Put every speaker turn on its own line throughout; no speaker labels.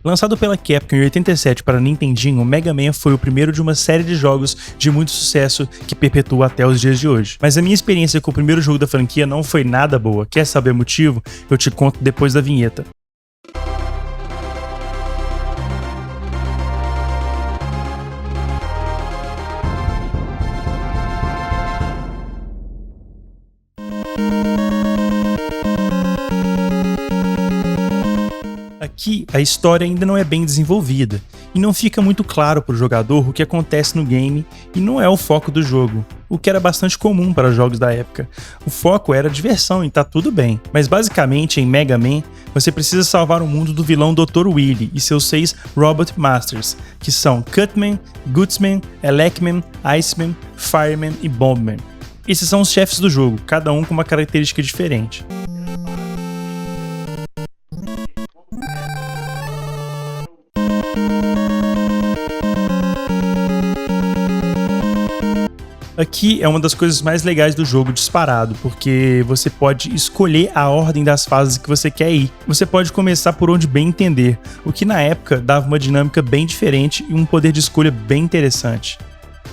Lançado pela Capcom em 87 para Nintendinho, o Mega Man foi o primeiro de uma série de jogos de muito sucesso que perpetua até os dias de hoje. Mas a minha experiência com o primeiro jogo da franquia não foi nada boa. Quer saber o motivo? Eu te conto depois da vinheta. Aqui, a história ainda não é bem desenvolvida, e não fica muito claro para o jogador o que acontece no game, e não é o foco do jogo, o que era bastante comum para jogos da época. O foco era a diversão e tá tudo bem, mas basicamente em Mega Man, você precisa salvar o mundo do vilão Dr. Wily e seus 6 Robot Masters, que são Cutman, Gutsman, Elecman, Iceman, Fireman e Bombman. Esses são os chefes do jogo, cada um com uma característica diferente. Aqui é uma das coisas mais legais do jogo disparado, porque você pode escolher a ordem das fases que você quer ir. Você pode começar por onde bem entender, o que na época dava uma dinâmica bem diferente e um poder de escolha bem interessante.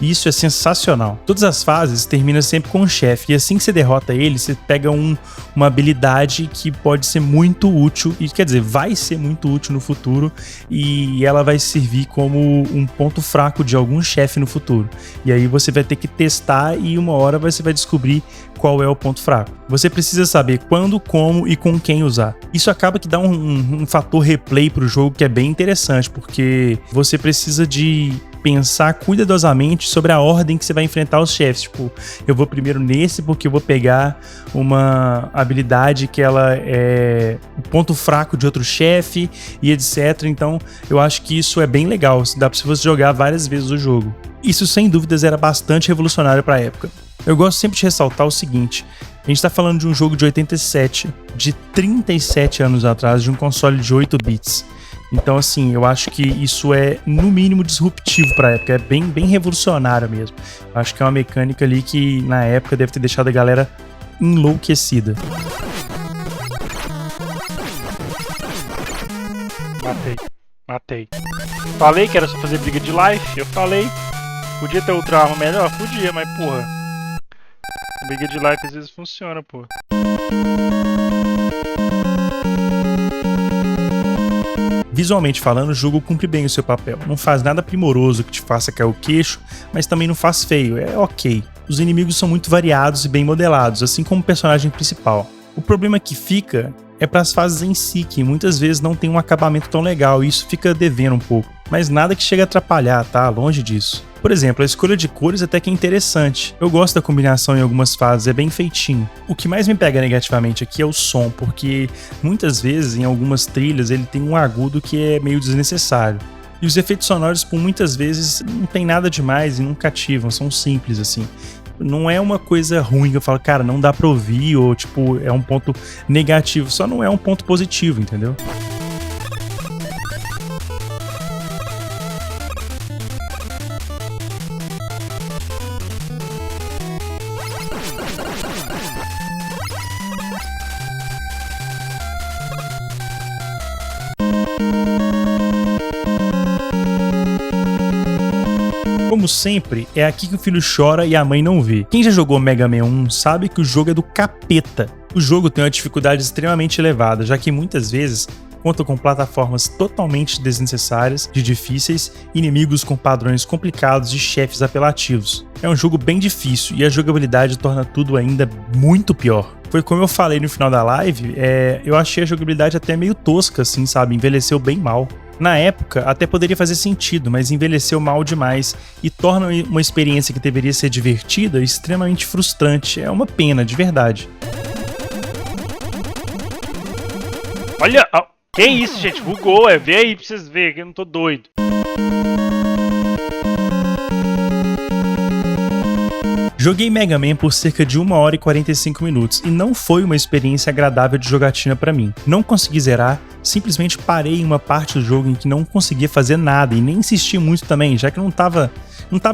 E isso é sensacional. Todas as fases terminam sempre com um chefe, e assim que você derrota ele, você pega uma habilidade que pode ser muito útil, e quer dizer, vai ser muito útil no futuro, e ela vai servir como um ponto fraco de algum chefe no futuro. E aí você vai ter que testar e uma hora você vai descobrir qual é o ponto fraco. Você precisa saber quando, como e com quem usar. Isso acaba que dá um fator replay pro jogo que é bem interessante, porque você precisa de pensar cuidadosamente sobre a ordem que você vai enfrentar os chefes. Tipo, eu vou primeiro nesse porque eu vou pegar uma habilidade que ela é o ponto fraco de outro chefe e etc. Então, eu acho que isso é bem legal. Dá pra você jogar várias vezes o jogo. Isso, sem dúvidas, era bastante revolucionário pra época. Eu gosto sempre de ressaltar o seguinte: a gente tá falando de um jogo de 87, de 37 anos atrás, de um console de 8 bits. Então, assim, eu acho que isso é, no mínimo, disruptivo pra época. É bem revolucionário mesmo. Eu acho que é uma mecânica ali que, na época, deve ter deixado a galera enlouquecida.
Matei. Falei que era só fazer briga de life, eu falei. Podia ter outra arma melhor? Podia, mas porra. Briga de life às vezes funciona, porra.
Visualmente falando, o jogo cumpre bem o seu papel. Não faz nada primoroso que te faça cair o queixo, mas também não faz feio, é ok. Os inimigos são muito variados e bem modelados, assim como o personagem principal. O problema que fica é para as fases em si, que muitas vezes não tem um acabamento tão legal e isso fica devendo um pouco. Mas nada que chegue a atrapalhar, tá? Longe disso. Por exemplo, a escolha de cores até que é interessante. Eu gosto da combinação em algumas fases, é bem feitinho. O que mais me pega negativamente aqui é o som, porque muitas vezes em algumas trilhas ele tem um agudo que é meio desnecessário. E os efeitos sonoros, por muitas vezes, não tem nada demais e não cativam, são simples assim. Não é uma coisa ruim que eu falo, cara, não dá pra ouvir, ou tipo, é um ponto negativo, só não é um ponto positivo, entendeu? Como sempre, é aqui que o filho chora e a mãe não vê. Quem já jogou Mega Man 1 sabe que o jogo é do capeta. O jogo tem uma dificuldade extremamente elevada, já que muitas vezes conta com plataformas totalmente desnecessárias, de difíceis, inimigos com padrões complicados e chefes apelativos. É um jogo bem difícil e a jogabilidade torna tudo ainda muito pior. Foi como eu falei no final da live, eu achei a jogabilidade até meio tosca, assim, sabe? Envelheceu bem mal. Na época, até poderia fazer sentido, mas envelheceu mal demais e torna uma experiência que deveria ser divertida extremamente frustrante. É uma pena, de verdade.
Olha! Que isso, gente? Bugou, vê aí pra vocês verem que eu não tô doido.
Joguei Mega Man por cerca de 1 hora e 45 minutos e não foi uma experiência agradável de jogatina pra mim. Não consegui zerar, simplesmente parei em uma parte do jogo em que não conseguia fazer nada e nem insisti muito também, já que não tava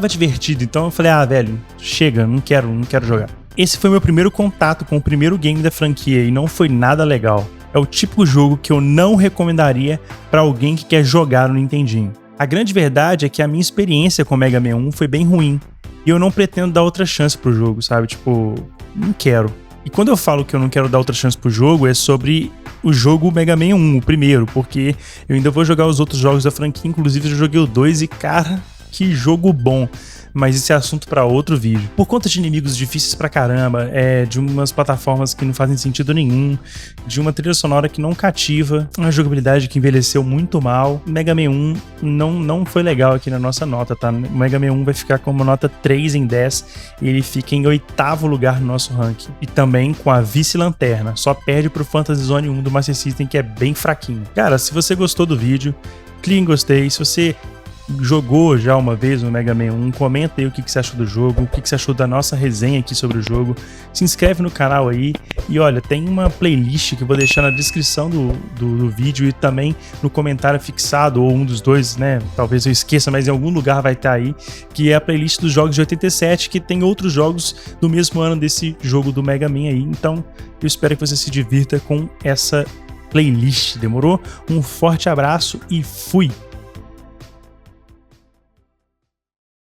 divertido. Então eu falei, velho, chega, não quero jogar. Esse foi meu primeiro contato com o primeiro game da franquia e não foi nada legal. é o típico jogo que eu não recomendaria para alguém que quer jogar no Nintendinho. A grande verdade é que a minha experiência com o Mega Man 1 foi bem ruim, e eu não pretendo dar outra chance pro jogo, sabe? Tipo, não quero. E quando eu falo que eu não quero dar outra chance pro jogo, é sobre o jogo Mega Man 1, o primeiro, porque eu ainda vou jogar os outros jogos da franquia, inclusive eu joguei o 2 e, cara, que jogo bom. Mas esse é assunto para outro vídeo. Por conta de inimigos difíceis pra caramba, de umas plataformas que não fazem sentido nenhum, de uma trilha sonora que não cativa, uma jogabilidade que envelheceu muito mal, Mega Man 1 não foi legal aqui na nossa nota, tá? O Mega Man 1 vai ficar com uma nota 3 em 10 e ele fica em 8º lugar no nosso ranking. E também com a vice-lanterna, só perde pro Fantasy Zone 1 do Master System, que é bem fraquinho. Cara, se você gostou do vídeo, clique em gostei. Se você jogou já uma vez no Mega Man 1, comenta aí o que você achou do jogo, o que você achou da nossa resenha aqui sobre o jogo, se inscreve no canal aí e olha, tem uma playlist que eu vou deixar na descrição do vídeo e também no comentário fixado, ou um dos dois, né, talvez eu esqueça, mas em algum lugar vai estar aí, que é a playlist dos jogos de 87, que tem outros jogos do mesmo ano desse jogo do Mega Man aí, então eu espero que você se divirta com essa playlist, demorou? Um forte abraço e fui!